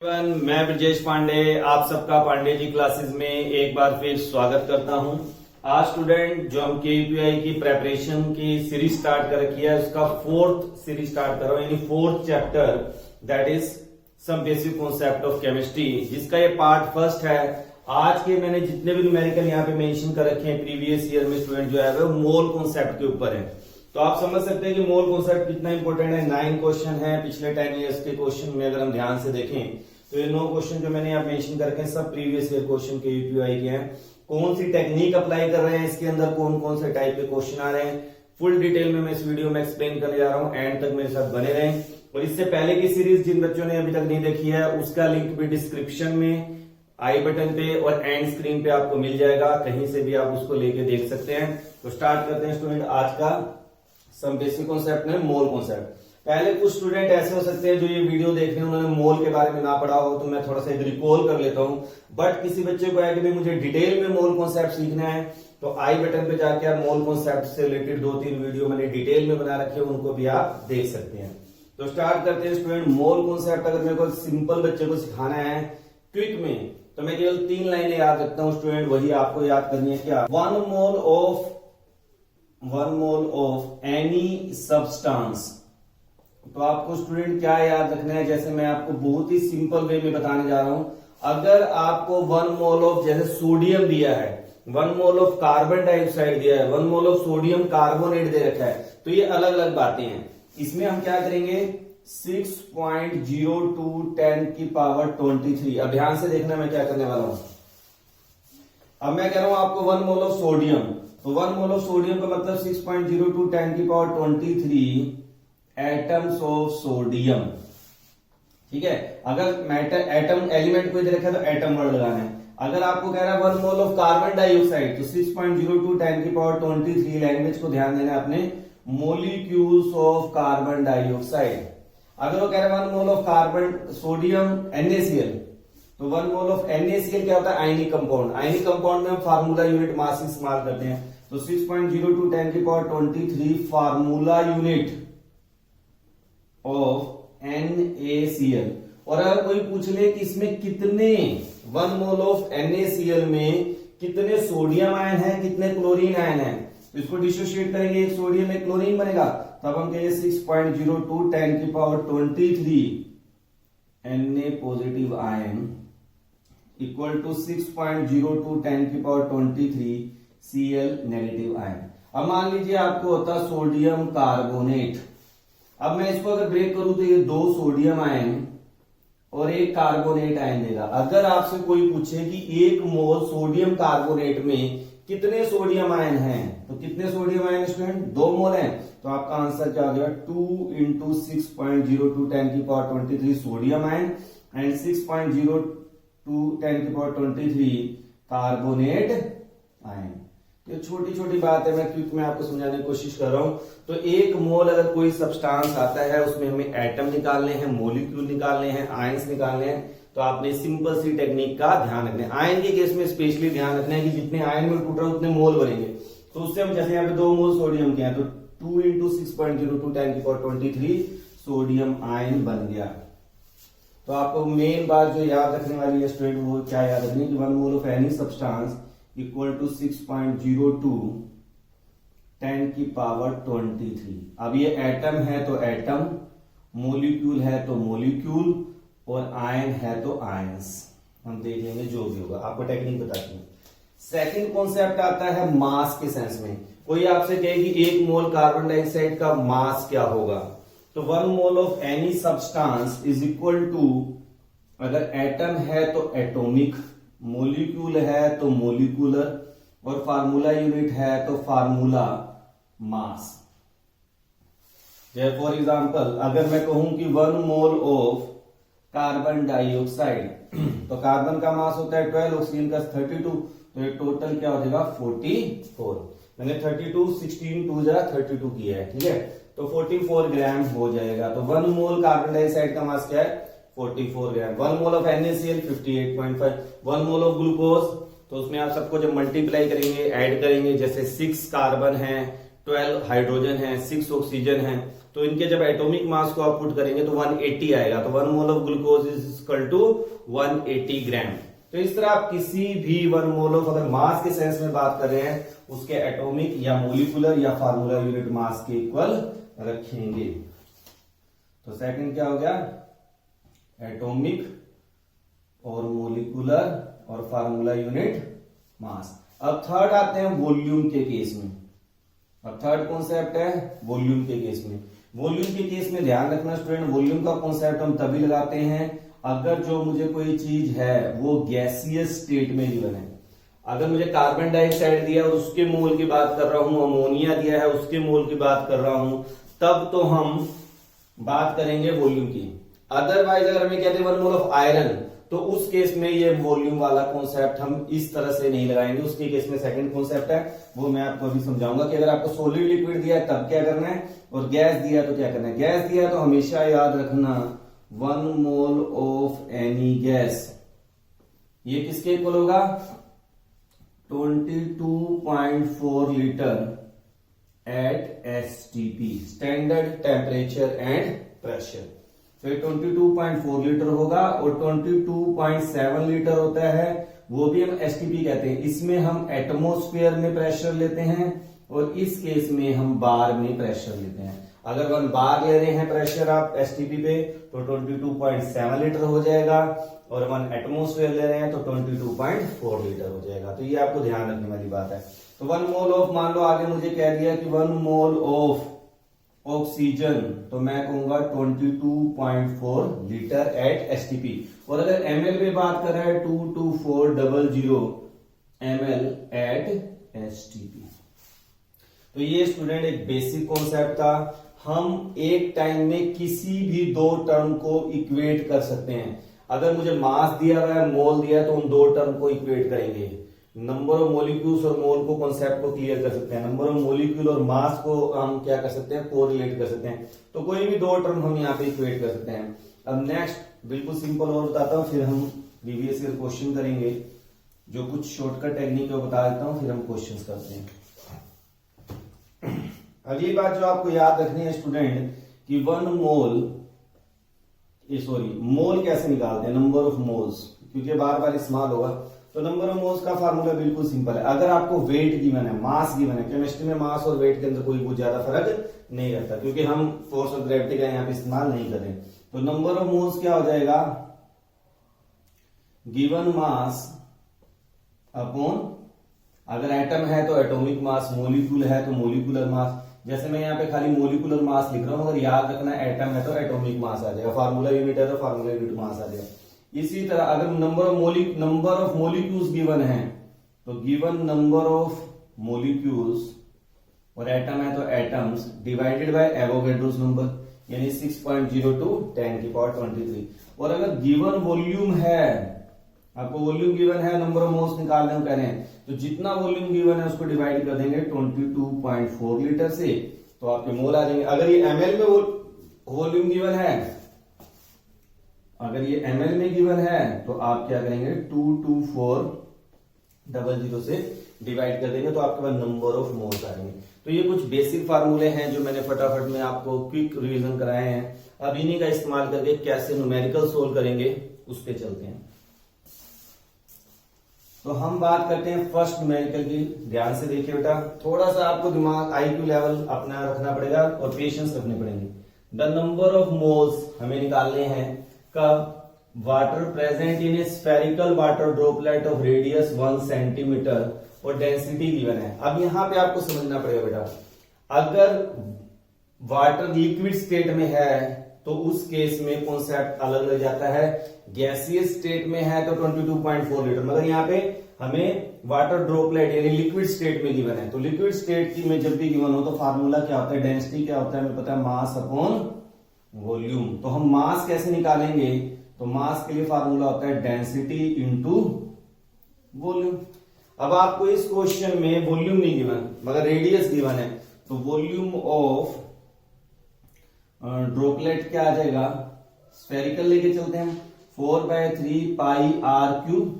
मैं ब्रजेश पांडे आप सबका पांडे जी क्लासेस में एक बार फिर स्वागत करता हूं। आज स्टूडेंट जो हम केपीआई की प्रेपरेशन की सीरीज स्टार्ट कर रखी है उसका फोर्थ सीरीज स्टार्ट कर रहा हूं, यानी fourth chapter that is some basic concept of chemistry, जिसका ये पार्ट फर्स्ट है। आज के मैंने जितने भी न्यूमेरिकल यहाँ पे मेंशन कर रखे हैं प्रीवियस ईयर में स्टूडेंट जो है वो मोल कॉन्सेप्ट के ऊपर है। तो आप समझ सकते हैं कि मोल कॉन्सेप्ट कितना इंपॉर्टेंट है। 9 क्वेश्चन है पिछले 10 इयर्स के क्वेश्चन में, अगर हम ध्यान से देखें तो ये 9 क्वेश्चन जो मैंने यहाँ मेंशन करके हैं सब प्रीवियस ईयर क्वेश्चन के यूपीआई के हैं। कौन सी टेक्निक अप्लाई कर रहे हैं इसके अंदर, कौन कौन से टाइप के क्वेश्चन आ रहे हैं, फुल डिटेल में मैं इस वीडियो में एक्सप्लेन करने जा रहा हूँ। एंड तक मेरे साथ बने रहें। और इससे पहले की सीरीज जिन बच्चों ने अभी तक नहीं देखी है उसका लिंक भी डिस्क्रिप्शन में, आई बटन पे और एंड स्क्रीन पे आपको मिल जाएगा, कहीं से भी आप उसको लेके देख सकते हैं। तो स्टार्ट करते हैं स्टूडेंट आज का सम बेसिक कॉन्सेप्ट में मोल कॉन्सेप्ट। पहले कुछ स्टूडेंट ऐसे हो सकते हैं जो ये वीडियो देख रहे हैं उन्होंने मोल के बारे में ना पढ़ा हो, तो मैं थोड़ा सा रिकॉल कर लेता हूं। बट किसी बच्चे को है कि भाई मुझे डिटेल में मोल कॉन्सेप्ट सीखना है, तो आई बटन पे जाके आप मोल कॉन्सेप्ट से रिलेटेड 2-3 वीडियो मैंने डिटेल में बना रखे हैं, उनको भी आप देख सकते हैं। तो स्टार्ट करते हैं स्टूडेंट। मोल कॉन्सेप्ट अगर मेरे को सिंपल बच्चे को सिखाना है क्विक में, तो मैं केवल 3 लाइनें याद रखता हूं स्टूडेंट, वही आपको याद करनी है। क्या? One mole of any substance. तो आपको स्टूडेंट क्या याद रखना है, जैसे मैं आपको बहुत ही सिंपल वे में बताने जा रहा हूं। अगर आपको 1 मोल ऑफ जैसे सोडियम दिया है, 1 मोल ऑफ कार्बन डाइऑक्साइड दिया है, 1 मोल ऑफ सोडियम कार्बोनेट दे रखा है, तो ये अलग अलग बातें हैं। इसमें हम क्या करेंगे 6.02 10 की पावर 23। अब ध्यान से देखना मैं क्या करने वाला हूं। अब मैं कह रहा हूं आपको 1 मोल ऑफ सोडियम, तो 1 मोल ऑफ सोडियम का मतलब 6.02 10 की पावर 23 एटम्स ऑफ सोडियम। ठीक है, अगर मैटर एटम एलिमेंट को इधर रखा है तो एटम वर्ड लगाना है। अगर आपको कह रहा है 1 मोल ऑफ कार्बन डाइऑक्साइड, तो 6.02 10 की पावर 23, लैंग्वेज को ध्यान देना अपने, मोलिक्यूल्स ऑफ कार्बन डाइऑक्साइड। अगर वो कह रहा है 1 mole of carbon sodium NaCl, तो 1 मोल ऑफ NaCl क्या होता है? Ionic compound. आयनिक कंपाउंड में हम फार्मूला यूनिट मास इस्तेमाल करते हैं, तो 6.02 10 की power 23 formula unit of NaCl। और अगर कोई पूछ ले कि इसमें कितने 1 मोल ऑफ NaCl में कितने सोडियम आयन है, कितने क्लोरीन आयन है, तो इसको डिसोशिएट करेंगे, एक सोडियम एक क्लोरीन बनेगा, तब हम कहेंगे 6.02 10 की power 23 Na positive ion equal to 6.02 10 की पावर 23 Cl नेगेटिव आयन। अब मान लीजिए आपको होता सोडियम कार्बोनेट। अब मैं इसको अगर ब्रेक करूं तो ये 2 सोडियम आयन और एक कार्बोनेट आयन देगा। अगर आपसे कोई पूछे कि 1 मोल सोडियम कार्बोनेट में कितने सोडियम आयन हैं, तो कितने सोडियम आयन स्टूडेंट? 2 मोल हैं, तो आपका आंसर क्या हो जाएगा 2 × 6.02 10 की पावर 23 सोडियम आयन एंड 6.02 10 की पावर 23 कार्बोनेट आयन। ये छोटी छोटी बात है, मैं क्विक में आपको समझाने की कोशिश कर रहा हूं। तो 1 मोल अगर कोई सब्सटेंस आता है उसमें हमें एटम निकालने हैं, मोलिक्यूल निकालने हैं, आयंस निकालने हैं, तो आपने सिंपल सी टेक्निक का ध्यान रखना है। आयन के केस में स्पेशली ध्यान रखना है कि जितने आयन में टूट रहा है उतने मोल बनेंगे। तो उससे हम जैसे यहाँ पे 2 मोल सोडियम के हैं, तो 2 × 6.02 10 की पावर 23 सोडियम आयन बन गया। तो आपको मेन बात जो याद रखने वाली है स्टूडेंट, वो क्या याद रखनी है कि 1 mole of any substance equal to 6.02 10 की पावर 23। अब ये एटम है तो एटम, मोलिक्यूल है तो मोलिक्यूल, और आयन है तो आयंस। हम देख लेंगे जो भी होगा, आपको टेक्निक बताती हूँ। सेकंड कॉन्सेप्ट आता है मास के सेंस में। कोई आपसे कहे कि 1 मोल कार्बन डाइऑक्साइड का मास क्या होगा, तो 1 mole of any substance is equal to, अगर एटम है तो एटॉमिक, मोलिक्यूल है तो मोलिकुलर, और फार्मूला यूनिट है तो फार्मूला मास। फॉर एग्जाम्पल अगर मैं कहूं कि 1 मोल ऑफ कार्बन डाइऑक्साइड, तो कार्बन का मास होता है 12, ऑक्सीजन का 32, तो ये टोटल क्या हो जाएगा 44। मैंने 32 16 2 32 किया है, ठीक है, तो 44 ग्राम हो जाएगा। तो 1 मोल कार्बन डाइऑक्साइड का मास क्या है 44 ग्राम। 1 mole of NaCl 58.5, 1 mole of glucose, तो उसमें आप सबको जब मल्टीप्लाई करेंगे, ऐड करेंगे, जैसे 6 कार्बन है, 12 हाइड्रोजन है, 6 ऑक्सीजन है, तो इनके जब एटॉमिक मास को आप पुट करेंगे तो 180 आएगा, तो 1 mole of glucose is equal to 180 gram. तो इस तरह आप किसी भी 1 मोल ऑफ, अगर मास के सेंस में बात कर रहे हैं, उसके एटॉमिक या मोलिकुलर या फार्मूला यूनिट मास के इक्वल रखेंगे। तो सेकंड क्या हो गया, एटॉमिक और मोलिकुलर और फार्मूला यूनिट मास। अब थर्ड आते हैं वॉल्यूम के केस में। अब थर्ड कॉन्सेप्ट है वॉल्यूम के केस में। वॉल्यूम के केस में ध्यान रखना स्टूडेंट, वॉल्यूम का कॉन्सेप्ट हम तभी लगाते हैं अगर जो मुझे कोई चीज है वो गैसियस स्टेट में गिवन है। अगर मुझे कार्बन डाइऑक्साइड दिया और उसके मोल की बात कर रहा हूं, अमोनिया दिया है उसके मोल की बात कर रहा हूं, तब तो हम बात करेंगे वॉल्यूम की। अदरवाइज अगर हमें कहते हैं 1 मोल ऑफ आयरन, तो उस केस में ये वॉल्यूम वाला कॉन्सेप्ट हम इस तरह से नहीं लगाएंगे। उसके केस में सेकंड कॉन्सेप्ट है, वो मैं आपको अभी समझाऊंगा कि अगर आपको सॉलिड लिक्विड दिया है तब क्या करना है और गैस दिया है तो क्या करना है। गैस दिया तो हमेशा याद रखना 1 मोल ऑफ एनी गैस, ये किसके इक्वल होगा, 22.4 litre at STP, standard temperature and pressure. तो ये 22.4 लीटर होगा और 22.7 लीटर होता है, वो भी हम STP कहते हैं। इसमें हम एटमोस्फेयर में प्रेशर लेते हैं और इस केस में हम बार में प्रेशर लेते हैं। अगर 1 बार ले रहे हैं प्रेशर आप STP पे तो 22.7 लीटर हो जाएगा और 1 एटमोस्फेयर ले रहे हैं तो 22.4 लीटर हो जाएगा। तो ये आपको ध्यान रखने वाली बात है। तो 1 मोल ऑफ, मान लो आगे मुझे कह दिया कि 1 मोल ऑफ ऑक्सीजन, तो मैं कहूंगा 22.4 लीटर एट STP। और अगर ml में बात कर रहा है 22400 ml एट STP। तो ये स्टूडेंट एक बेसिक कॉन्सेप्ट था। हम एक टाइम में किसी भी दो टर्म को इक्वेट कर सकते हैं। अगर मुझे मास दिया हुआ है, मोल दिया है, तो उन दो टर्म को इक्वेट करेंगे। नंबर ऑफ मोलिक्यूल्स और मोल को कॉन्सेप्ट को क्लियर कर सकते हैं। नंबर ऑफ मोलिक्यूल और मास को हम क्या कर सकते हैं, कोरिलेट कर सकते हैं। तो कोई भी दो टर्म हम यहाँ पे इक्वेट कर सकते हैं। अब नेक्स्ट बिल्कुल सिंपल और बताता हूँ, फिर हम प्रीवियस ईयर क्वेश्चन करेंगे। जो कुछ शॉर्टकट टेक्निक है वो बता देता हूँ, फिर हम क्वेश्चन करते हैं। अब ये बात जो आपको याद रखनी है स्टूडेंट कि 1 मोल, मोल कैसे निकालते हैं, नंबर ऑफ मोल्स, क्योंकि बार बार इस्तेमाल होगा। तो नंबर ऑफ मोल्स का फार्मूला बिल्कुल सिंपल है। अगर आपको वेट गिवन है, मास गिवन है, केमिस्ट्री में मास और वेट के अंदर कोई बहुत ज्यादा फर्क नहीं रहता, क्योंकि हम फोर्स ऑफ ग्रेविटी का यहाँ पे इस्तेमाल नहीं कर रहे। तो नंबर ऑफ मोल्स क्या हो जाएगा, गिवन मास अपॉन, अगर एटम है तो एटॉमिक मास, मोलिक्यूल है तो मोलिकुलर मास। जैसे मैं यहाँ पे खाली मोलिकुलर मास लिख रहा हूं, अगर याद रखना एटम है तो एटॉमिक मास आ जाएगा, फार्मूला यूनिट है तो फार्मूला यूनिट मास आ जाएगा। इसी तरह अगर नंबर ऑफ मोलिक्यूल्स गिवन है तो गिवन नंबर ऑफ मोलिक्यूल्स, और एटम है तो atoms divided by Avogadro's number, यानी 6.02 10 की पावर 23। और अगर गिवन वॉल्यूम है, आपको वॉल्यूम गिवन है, नंबर ऑफ मोल्स निकालने को कह रहे हैं, तो जितना वॉल्यूम गिवन है उसको डिवाइड कर देंगे 22.4 लीटर से, तो आपके मोल आ जाएंगे। अगर ये ml में वॉल्यूम गिवन है, अगर ये ml में गिवन है तो आप क्या करेंगे 22400 से डिवाइड कर देंगे, तो आपके पास नंबर ऑफ मोल्स आ जाएंगे। तो ये कुछ बेसिक फार्मूले हैं जो मैंने फटाफट में आपको क्विक रिवीजन कराए हैं। अब इन्हीं का इस्तेमाल करके कैसे न्यूमेरिकल सोल्व करेंगे उस पे चलते हैं। तो हम बात करते हैं फर्स्ट न्यूमेरिकल की। ध्यान से देखिए बेटा, थोड़ा सा आपको दिमाग IQ लेवल अपना रखना पड़ेगा और पेशेंस रखने पड़ेंगे। द नंबर ऑफ मोल्स हमें निकालने हैं कब, water present in A spherical water droplet of radius 1 centimetre और डेंसिटी गिवन है। अब यहां पे आपको समझना पड़ेगा बेटा, अगर वाटर लिक्विड स्टेट में है तो उस केस में कॉन्सेप्ट अलग लग जाता है। गैसियस स्टेट में है तो 22.4 लीटर, मगर यहाँ पे हमें वाटर ड्रॉपलेट यानी लिक्विड स्टेट में गिवन है। तो लिक्विड स्टेट की में जब भी गिवन हो तो फार्मूला क्या होता है, डेंसिटी क्या होता है, हमें पता है, मास अपॉन वॉल्यूम। तो हम मास कैसे निकालेंगे, तो मास के लिए फार्मूला होता है डेंसिटी इंटू वॉल्यूम। अब आपको इस क्वेश्चन में वॉल्यूम नहीं गिवन मगर रेडियस गिवन है, तो वॉल्यूम ऑफ ड्रॉपलेट क्या आ जाएगा, स्फेरिकल लेके चलते हैं, 4/3 पाई r क्यूब।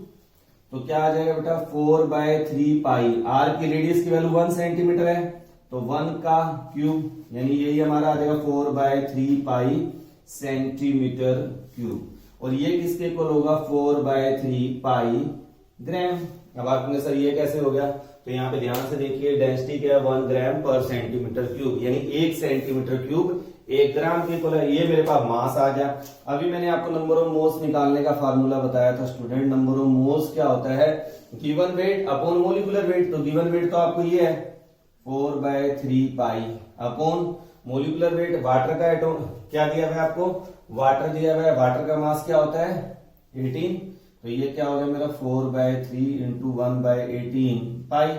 तो क्या आ जाएगा बेटा, 4/3 पाई, r की रेडियस की वैल्यू 1 सेंटीमीटर है तो 1 का क्यूब यानी यही हमारा आ जाएगा 4/3 पाई सेंटीमीटर क्यूब, और ये किसके इक्वल होगा 4/3 पाई ग्राम। अब आप कहेंगे सर ये कैसे हो गया, तो यहाँ पे ध्यान से देखिए डेंसिटी क्या है 1 ग्राम पर सेंटीमीटर क्यूब, यानी 1 सेंटीमीटर क्यूब 1 ग्राम के इक्वल है। ये मेरे पास मास आ गया। अभी मैंने आपको नंबर ऑफ मोल्स निकालने का फार्मूला बताया था स्टूडेंट। नंबर ऑफ मोल्स क्या होता है, given weight upon molecular weight. तो गिवन वेट तो आपको ये है 4/3 pi upon molecular weight, water का एटम क्या दिया हुआ है आपको, वाटर दिया हुआ है। वाटर का मास क्या होता है 18, तो ये क्या हो गया मेरा 4/3 इंटू 1/18 पाई,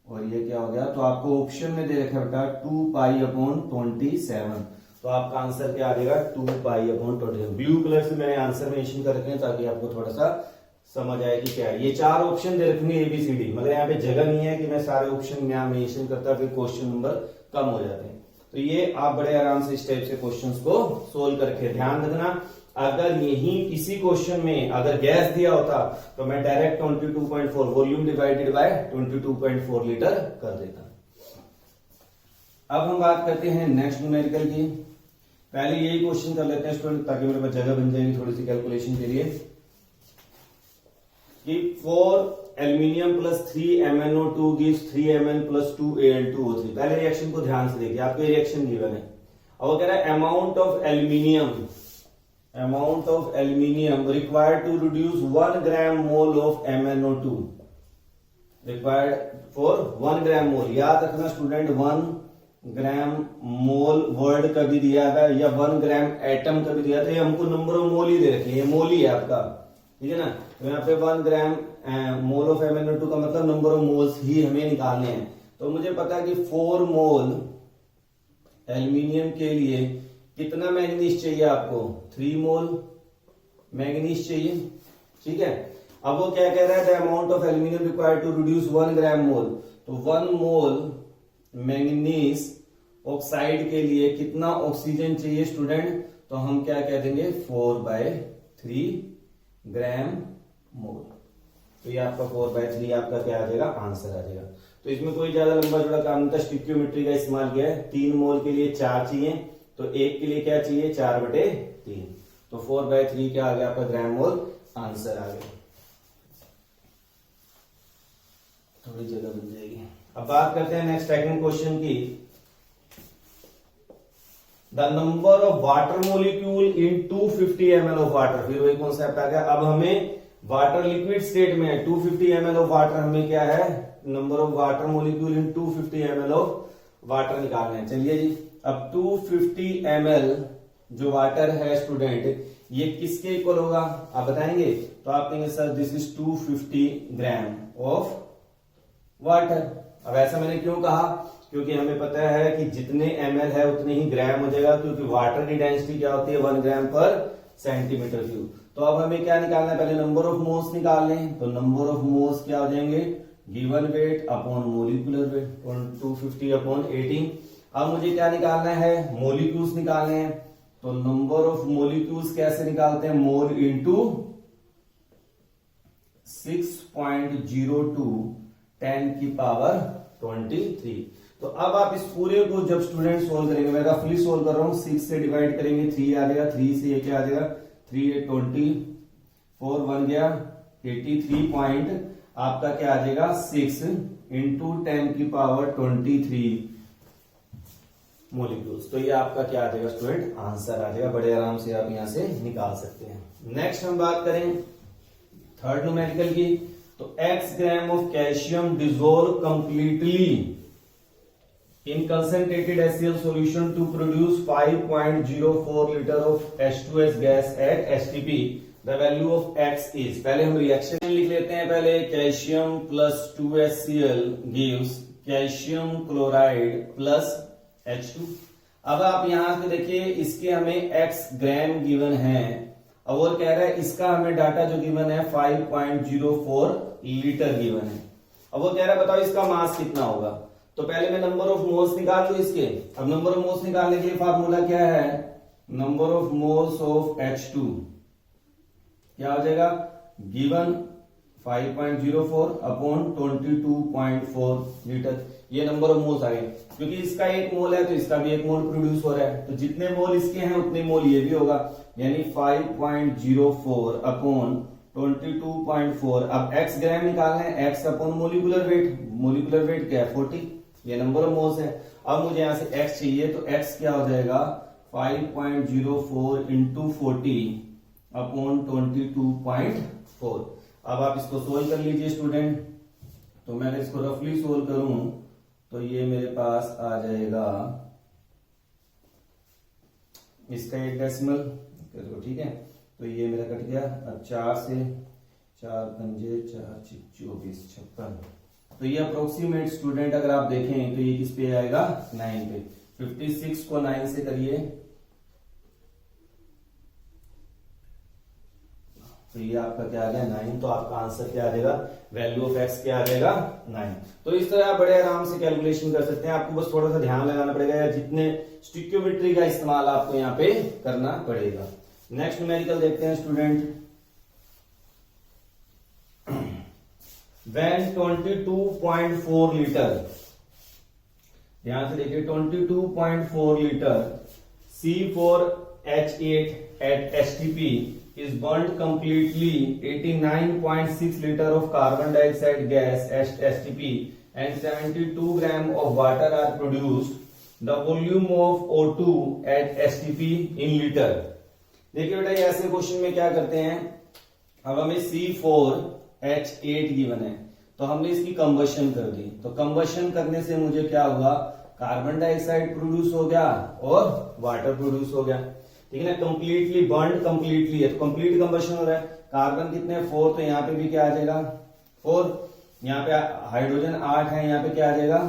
और ये क्या हो गया, तो आपको ऑप्शन में दे रखा है बेटा 2 पाई अपॉन 27, तो आपका आंसर क्या आ जाएगा 2 पाई अपॉन 27। ब्लू कलर से मैंने आंसर मेंशन कर रखे हैं ताकि आपको थोड़ा सा समझ आए कि क्या है। ये 4 ऑप्शन दे रखेंगे ABCD, मगर यहाँ पे जगह नहीं है कि मैं सारे ऑप्शन यहाँ मेंशन करता, फिर क्वेश्चन नंबर कम हो जाते हैं। तो ये आप बड़े आराम से इस टाइप से क्वेश्चंस को सोल्व करके ध्यान रखना। अगर यही किसी क्वेश्चन में अगर गैस दिया होता तो मैं direct 22.4 volume divided by 22.4 litre कर देता। अब हम बात करते हैं नेक्स्ट न्यूमेरिकल की। पहले यही क्वेश्चन कर लेते हैं स्टूडेंट ताकि मेरे पास जगह बन जाएगी थोड़ी सी कैलकुलेशन के लिए, कि 4 aluminium plus 3 MnO2 gives 3 Mn plus 2 Al2O3। पहले रिएक्शन को ध्यान से देखिए, आपको रिएक्शन गिवन है और वो कह रहा है amount of aluminium required to reduce 1 gram mole of MnO2 required for 1 gram mole. याद रखना स्टूडेंट 1 ग्राम मोल वर्ड का भी दिया है या 1 ग्राम एटम का भी दिया था, ये हमको नंबर ऑफ मोल ही दे रखे, ये मोल ही है आपका, ठीक है ना। तो यहाँ पे 1 ग्राम मोल ऑफ MnO2 का मतलब नंबर ऑफ मोल्स ही हमें निकालने हैं। तो मुझे पता है कि 4 मोल एल्यूमिनियम के लिए कितना मैग्नीज चाहिए आपको, 3 मोल मैग्नीज चाहिए, ठीक है। अब वो क्या कह रहा है, the amount of aluminium required to reduce 1 gram mole, तो 1 मोल मैग्नीज ऑक्साइड के लिए कितना ऑक्सीजन चाहिए स्टूडेंट, तो हम क्या कह देंगे 4/3 ग्राम मोल। तो ये आपका 4/3 आपका क्या आ जाएगा, आंसर आ जाएगा। तो इसमें कोई ज्यादा लंबा चौड़ा काम नहीं था, स्टिक्योमेट्री का इस्तेमाल किया है। 3 मोल के लिए 4 चाहिए, तो 1 के लिए क्या चाहिए 4/3, तो 4/3 क्या आ गया आपका ग्राम मोल, आंसर आ गया। थोड़ी जगह बन जाएगी। अब बात करते हैं नेक्स्ट सेकंड क्वेश्चन की। The number of water molecule in 250 ml of water, फिर वही कॉन्सेप्ट आ गया। अब हमें वाटर लिक्विड स्टेट में 250 ml ऑफ वाटर, हमें क्या है number of water molecule in 250 ml of water निकालना है। चलिए जी, अब 250 ml जो वाटर है स्टूडेंट, ये किसके इक्वल होगा आप बताएंगे, तो आप कहेंगे sir this is 250 gram of water. अब ऐसा मैंने क्यों कहा, क्योंकि हमें पता है कि जितने ml है उतने ही ग्राम हो जाएगा, क्योंकि वाटर की डेंसिटी क्या होती है 1 ग्राम पर सेंटीमीटर क्यूब। तो अब हमें क्या निकालना है, पहले नंबर ऑफ मोल्स निकालने हैं। तो नंबर ऑफ मोल्स क्या हो जाएंगे, given weight upon molecular weight 250 upon 18। अब मुझे क्या निकालना है, मोलिक्यूल्स निकालने हैं। तो नंबर ऑफ मोलिक्यूल्स कैसे निकालते हैं, मोल इंटू 6.02 10⁻23। तो अब आप इस पूरे को जब स्टूडेंट सोल्व करेंगे, मैं रफली सोल्व कर रहा हूं, 6 से डिवाइड करेंगे 3 आ जाएगा, 3 से ये क्या आ जाएगा 3 8 24 बन गया 83 पॉइंट आपका क्या आ जाएगा 6 इंटू 10⁻23 मोलिक्यूल्स। तो ये आपका क्या आ जाएगा स्टूडेंट, आंसर आ जाएगा। बड़े आराम से आप यहां से निकाल सकते हैं। नेक्स्ट हम बात करें थर्ड न्यूमेरिकल की। तो x gram of calcium dissolve completely in concentrated HCl solution to produce 5.04 liter of H2S gas at STP. The value of x is, पहले हम रिएक्शन लिख लेते हैं। पहले calcium plus 2HCl gives calcium chloride plus H2। अब आप यहां से देखिए, इसके हमें x ग्राम गिवन है और वो कह रहा है इसका हमें डाटा जो गिवन है 5.04 लीटर गिवन है। अब वो कह रहा है बताओ इसका मास कितना होगा। तो पहले मैं नंबर ऑफ मोल्स निकाल लू इसके। अब नंबर ऑफ मोल्स निकालने के लिए फार्मूला क्या है, number of moles of H2 क्या हो जाएगा, गिवन 5.04 अपॉन 22.4 लीटर। ये नंबर ऑफ मोल्स आ गए, क्योंकि इसका 1 मोल है तो इसका भी 1 मोल प्रोड्यूस हो रहा है, तो जितने मोल इसके हैं उतने मोल ये भी होगा, यानी 5.04 अपॉन 22.4। अब x ग्राम निकालना है, x अपॉन मोलिकुलर वेट क्या है 40, ये नंबर ऑफ मोल्स है। अब मुझे यहां से x चाहिए, तो x क्या हो जाएगा 5.04 इंटू 40 अपॉन 22.4। अब आप इसको सोल्व कर लीजिए स्टूडेंट। तो मैं अगर इसको रफली सोल्व करूं तो ये मेरे पास आ जाएगा इसका 1 डेसिमल, ठीक है, तो ये मेरा कट गया। अब 4 से 4 पंजे 4 24 56, तो ये अप्रोक्सीमेट स्टूडेंट अगर आप देखें तो ये किस पे आएगा 9 पे। 56 को 9 से करिए तो ये आपका क्या आ गया 9, तो आपका आंसर क्या आ जाएगा, वैल्यू ऑफ एक्स क्या आ जाएगा 9। तो इस तरह आप बड़े आराम से कैलकुलेशन कर सकते हैं। आपको बस थोड़ा सा ध्यान लगाना पड़ेगा, या जितने स्टिक्योमेट्री का इस्तेमाल आपको यहाँ पे करना पड़ेगा। नेक्स्ट न्यूमेरिकल देखते हैं स्टूडेंट। When 22.4 लीटर, ध्यान से देखिए 22.4 litre C4H8 at STP is burnt completely, 89.6 liter of carbon dioxide gas at STP and 72 gram of water are produced. The volume of O2 at STP in liter। देखिए बेटा, ये ऐसे question में क्या करते हैं, अब हमें C4H8 गिवन है, तो हमने इसकी कंबशन कर दी, तो कंबशन करने से मुझे क्या हुआ, कार्बन डाइऑक्साइड प्रोड्यूस हो गया और वाटर प्रोड्यूस हो गया, ठीक है ना। कंप्लीटली बर्न कंप्लीटली है, तो कंप्लीट कंबशन हो रहा है। कार्बन कितने 4, तो यहाँ पे भी क्या आ जाएगा 4, यहाँ पे हाइड्रोजन 8 है, यहाँ पे क्या आ जाएगा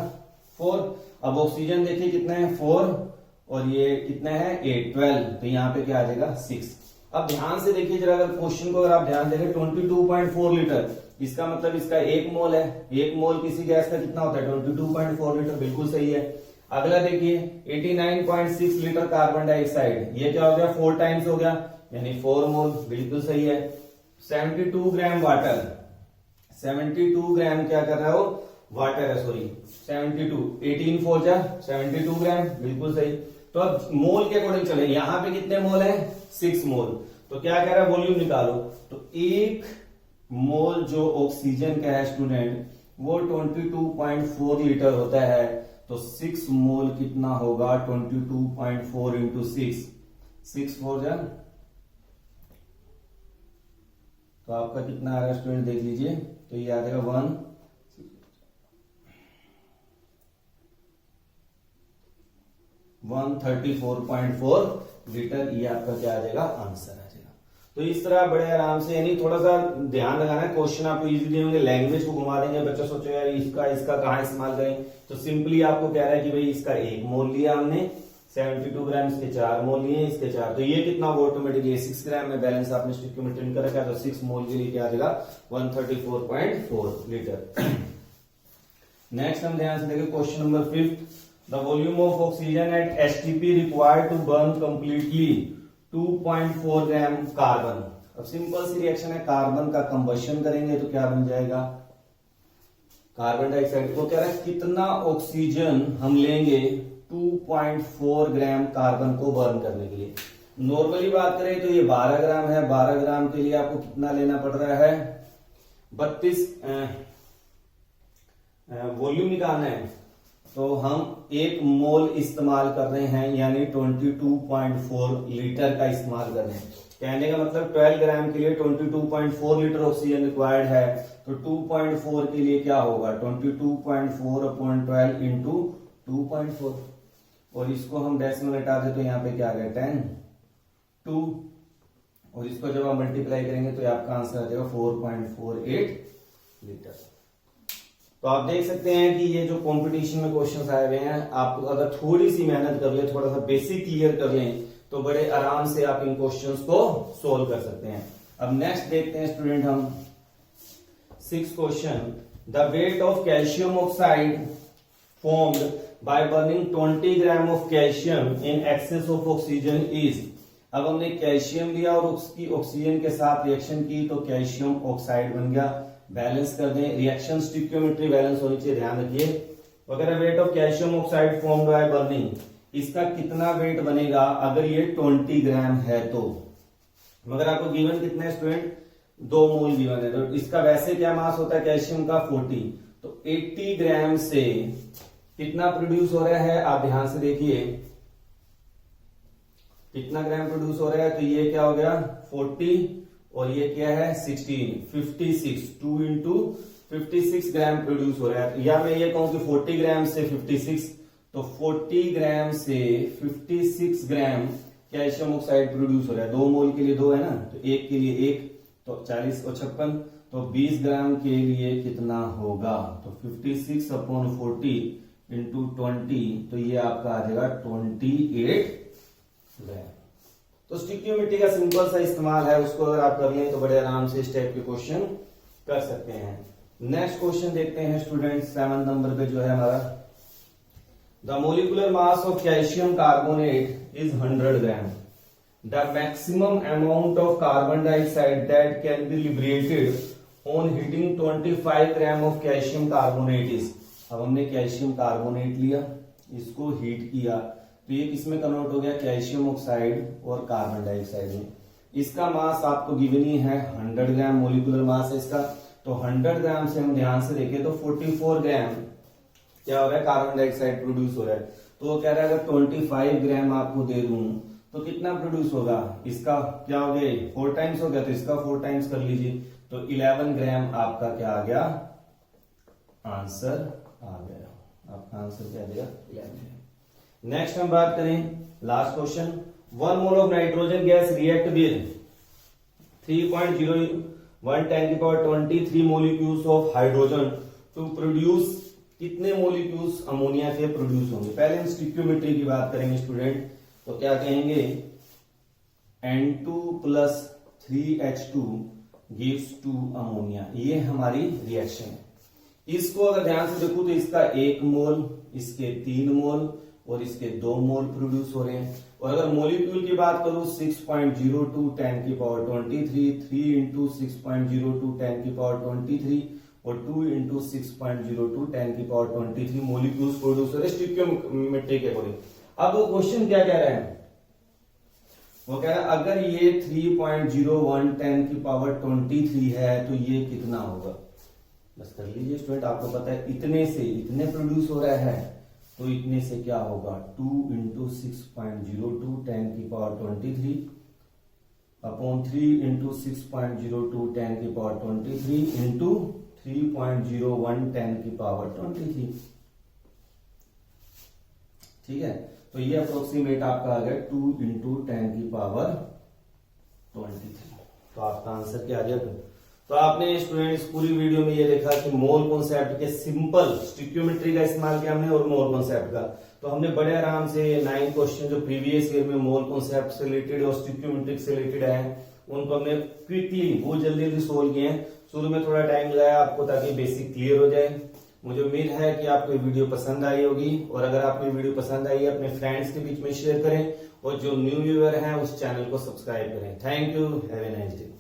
4। अब ऑक्सीजन देखिए कितने हैं 4, और ये कितने हैं 8 12, तो यहाँ पे क्या आ जाएगा 6। अब ध्यान से देखिए जरा, अगर क्वेश्चन को अगर आप ध्यान देखें 22.4 लीटर, इसका मतलब इसका 1 मोल है, 1 मोल किसी गैस का कितना होता है 22.4 लीटर, बिल्कुल सही है। अगला देखिए 89.6 लीटर कार्बन डाइऑक्साइड, ये क्या हो गया 4 टाइम्स हो गया, यानी 4 मोल, बिल्कुल सही है। 72 ग्राम वाटर, 72 ग्राम क्या कर रहा हो वाटर है, सॉरी 72, 18 4 जा 72 ग्राम, बिल्कुल सही। तो अब मोल के अकॉर्डिंग चले, यहां पे कितने मोल है 6 मोल, तो क्या कह रहा है वॉल्यूम निकालो, तो 1 मोल जो ऑक्सीजन का है स्टूडेंट वो 22.4 लीटर होता है, तो 6 मोल कितना होगा 22.4 इंटू 6 4 जा, तो आपका कितना आ रहा है स्टूडेंट देख लीजिए, तो ये आ जाएगा 134.4 लीटर, ये आपका क्या आ जाएगा आंसर आ जाएगा। तो इस तरह बड़े आराम से, यानी थोड़ा सा ध्यान लगाना है, क्वेश्चन आपको इजीली होंगे, लैंग्वेज को घुमा देंगे, बच्चा सोचो यार इसका कहां इस्तेमाल करें, तो सिंपली आपको कह रहा है कि भाई इसका 1 मोल लिया हमने, 72 ग्राम, इसके 4 मोल लिए, इसके 4, तो ये कितना वो ऑटोमेटिकली 6 ग्राम में बैलेंस आपने स्टिक्योमेट्री कर रखा है, तो 6 मोल के लिए क्या आ जाएगा 134.4 लीटर। नेक्स्ट हम ध्यान से देखें question number 5। The volume of oxygen at STP required to burn completely 2.4 gram carbon. अब सिंपल सी रिएक्शन है, कार्बन का कंबशन करेंगे तो क्या बन जाएगा कार्बन डाइऑक्साइड, को कह रहा है कितना ऑक्सीजन हम लेंगे 2.4 ग्राम कार्बन को बर्न करने के लिए। नॉर्मली बात करें तो ये 12 ग्राम है, 12 ग्राम के लिए आपको कितना लेना पड़ रहा है 32, वॉल्यूम निकालना है, तो हम 1 मोल इस्तेमाल कर रहे हैं, यानी 22.4 लीटर का इस्तेमाल कर रहे हैं। कहने का मतलब 12 ग्राम के लिए 22.4 लीटर ऑक्सीजन रिक्वायर्ड है, तो 2.4 के लिए क्या होगा 22.4 अपॉन 12 इंटू 2.4, और इसको हम डेसिमल हटा दे तो यहाँ पे क्या आ गया 10 2, और इसको जब आप मल्टीप्लाई करेंगे तो आपका आंसर आ जाएगा 4.48 लीटर। तो आप देख सकते हैं कि ये जो कंपटीशन में क्वेश्चंस आए हुए हैं, आप अगर थोड़ी सी मेहनत कर ले, थोड़ा सा बेसिक क्लियर कर लें, तो बड़े आराम से आप इन क्वेश्चंस को सोल्व कर सकते हैं। अब नेक्स्ट देखते हैं स्टूडेंट हम 6th question. The weight of calcium oxide formed by burning 20 gram of calcium in excess of oxygen is. अब हमने कैल्शियम लिया और उसकी ऑक्सीजन के साथ रिएक्शन की, तो कैल्शियम ऑक्साइड बन गया। बैलेंस कर दें, रिएक्शन स्टिक्योमेट्री बैलेंस होनी चाहिए, ध्यान रखिए। वगैरह weight of calcium oxide formed by burning, इसका कितना वेट बनेगा अगर ये 20 ग्राम है तो। मगर आपको गिवन कितना है स्टूडेंट, 2 मोल गिवन है, तो इसका वैसे क्या मास होता है कैल्शियम का 40, तो 80 ग्राम से कितना प्रोड्यूस हो रहा है, आप ध्यान से देखिए कितना ग्राम प्रोड्यूस हो रहा है, तो ये क्या हो गया 40 और ये क्या है 16, 56, 2 इंटू 56 ग्राम प्रोड्यूस हो रहा है। या मैं ये कहूं कि 40 ग्राम से 56, तो 40 ग्राम से 56 ग्राम कैल्शियम ऑक्साइड प्रोड्यूस हो रहा है। 2 मोल के लिए 2 है ना, तो 1 के लिए 1, तो 40 और 56, तो 20 ग्राम के लिए कितना होगा, तो 56 अपॉन 40 इंटू 20, तो ये आपका आ जाएगा 28 ग्राम। तो स्टिक्योमेट्री का सिंपल सा इस्तेमाल है, उसको अगर आप कर लें तो बड़े आराम से इस टाइप के क्वेश्चन कर सकते हैं। नेक्स्ट क्वेश्चन देखते हैं स्टूडेंट, 7 नंबर पे जो है हमारा, the molecular mass of calcium carbonate is 100 gram, the maximum amount of carbon dioxide that can be liberated on heating 25 gram of calcium carbonate is. अब हमने कैल्शियम कार्बोनेट लिया, इसको हीट किया, तो ये किसमें कन्वर्ट हो गया, कैल्शियम ऑक्साइड और कार्बन डाइऑक्साइड में। इसका मास आपको गिवन ही है 100 ग्राम मोलिकुलर मास है इसका, तो 100 ग्राम से हम ध्यान से देखें तो 44 ग्राम क्या हो रहा है, कार्बन डाइऑक्साइड प्रोड्यूस हो रहा है। तो वो कह रहा है अगर 25 ग्राम आपको दे दूं तो कितना प्रोड्यूस होगा, इसका क्या हो गया 4 टाइम्स हो गया, तो इसका 4 टाइम्स कर लीजिए, तो 11 ग्राम आपका क्या आ गया, आंसर आ गया। आपका आंसर क्या आ गया 11 ग्राम। नेक्स्ट हम बात करें last question, 1 mole of nitrogen gas react with 3.01 10 की power 23 molecules of hydrogen to produce, कितने मोलिक्यूल्स अमोनिया के प्रोड्यूस होंगे। पहले हम स्टिक्योमेट्री की बात करेंगे स्टूडेंट, तो क्या कहेंगे N2 plus 3H2 gives 2 ammonia, ये हमारी रिएक्शन है। इसको अगर ध्यान से देखो तो इसका 1 मोल, इसके 3 मोल और इसके 2 मोल प्रोड्यूस हो रहे हैं। और अगर मोलिक्यूल की बात करूं 6.02 10 की पावर 23, 3 इंटू 6.02 10 की पावर 23 और 2 इंटू 6.02 10 की पावर 23 मोलिक्यूल्स प्रोड्यूस हो रहे हैं स्टिक्योमेट्री के अकॉर्डिंग। अब वो क्वेश्चन क्या कह रहे हैं, वो कह रहा है अगर ये 3.01 10 की पावर 23 है तो ये कितना होगा। बस कर लीजिए स्टूडेंट, आपको पता है इतने से इतने प्रोड्यूस हो रहा है, तो इतने से क्या होगा 2 इंटू 6.02 10 की पावर 23 अपॉन 3 इंटू 6.02 10 की पावर 23 इंटू 3.01 10 की पावर 23। ठीक है, तो ये अप्रोक्सीमेट आपका आ गया 2 इंटू 10 की पावर 23। तो आपका आंसर क्या आ गया। तो आपने स्टूडेंट इस पूरी वीडियो में ये देखा कि मोल कॉन्सेप्ट के सिंपल स्टिक्योमेट्री का इस्तेमाल किया हमने और मोल कॉन्सेप्ट का। तो हमने बड़े आराम से 9 क्वेश्चन जो प्रीवियस ईयर में मोल कॉन्सेप्ट से रिलेटेड और स्टिक्योमेट्री से रिलेटेड है उनको हमने क्विकली बहुत जल्दी सोल्व किए हैं। शुरू में थोड़ा टाइम लगाया आपको ताकि बेसिक क्लियर हो जाए। मुझे उम्मीद है कि आपको ये वीडियो पसंद आई होगी, और अगर आपको ये वीडियो पसंद आई है अपने फ्रेंड्स के बीच में शेयर करें, और जो न्यू व्यूअर हैं उस चैनल को सब्सक्राइब करें। Thank you, have a nice day.